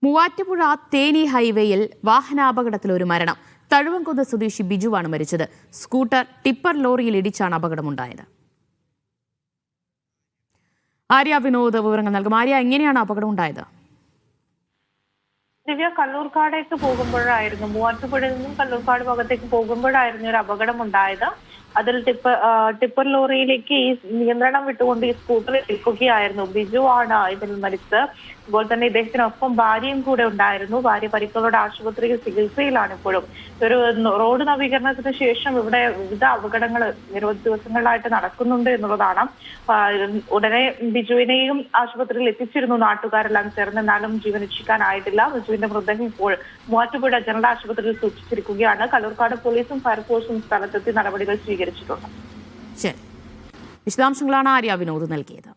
മൂവാറ്റുപുഴ തേനി ഹൈവേയിൽ വാഹനാപകടത്തിൽ ഒരു മരണം. തഴുവൻകുന്ന് സ്വദേശി ബിജുവാണ് മരിച്ചത്. സ്കൂട്ടർ ടിപ്പർ ലോറിയിൽ ഇടിച്ചാണ് അപകടമുണ്ടായത്. ആര്യ വിനോദ് വിവരങ്ങൾ നൽകും. ആര്യ, എങ്ങനെയാണ് അപകടം ഉണ്ടായത്? ദിവ്യ, കല്ലൂർക്കാടേക്ക് പോകുമ്പോഴായിരുന്നു, മൂവാറ്റുപുഴയിൽ നിന്നും കല്ലൂർക്കാട് ഭാഗത്തേക്ക് പോകുമ്പോഴായിരുന്നു ഒരു അപകടം ഉണ്ടായത്. അതിൽ ടിപ്പർ ലോറിയിലേക്ക് ഈ നിയന്ത്രണം വിട്ടുകൊണ്ട് ഈ സ്കൂട്ടർ ഇടിക്കുകയായിരുന്നു. ബിജു ആണ് ഇതിൽ മരിച്ചത്. അതുപോലെ തന്നെ ഇദ്ദേഹത്തിനൊപ്പം ഭാര്യയും കൂടെ ഉണ്ടായിരുന്നു. ഭാര്യ പരിക്കുകളുടെ ആശുപത്രിയിൽ ചികിത്സയിലാണ് ഇപ്പോഴും. ഒരു റോഡ് നവീകരണത്തിന് ശേഷം ഇവിടെ വിവിധ അപകടങ്ങൾ നിരവധി ദിവസങ്ങളിലായിട്ട് നടക്കുന്നുണ്ട് എന്നുള്ളതാണ്. ഉടനെ ബിജുവിനെയും ആശുപത്രിയിൽ എത്തിച്ചിരുന്നു നാട്ടുകാരെല്ലാം ചേർന്ന്. എന്നാലും ജീവൻ രക്ഷിക്കാനായിട്ടില്ല. ബിജുവിന്റെ മൃതദേഹം ഇപ്പോൾ മൂവാറ്റുപുഴ ജനറൽ ആശുപത്രിയിൽ സൂക്ഷിച്ചിരിക്കുകയാണ്. കല്ലൂർക്കാട് പോലീസും ഫയർഫോഴ്സും സ്ഥലത്തെത്തി നടപടികൾ സ്വീകരിച്ചിട്ടുണ്ട്. ശരി, വിശദാംശങ്ങളാണ് ആര്യ വിനോദ് നൽകിയത്.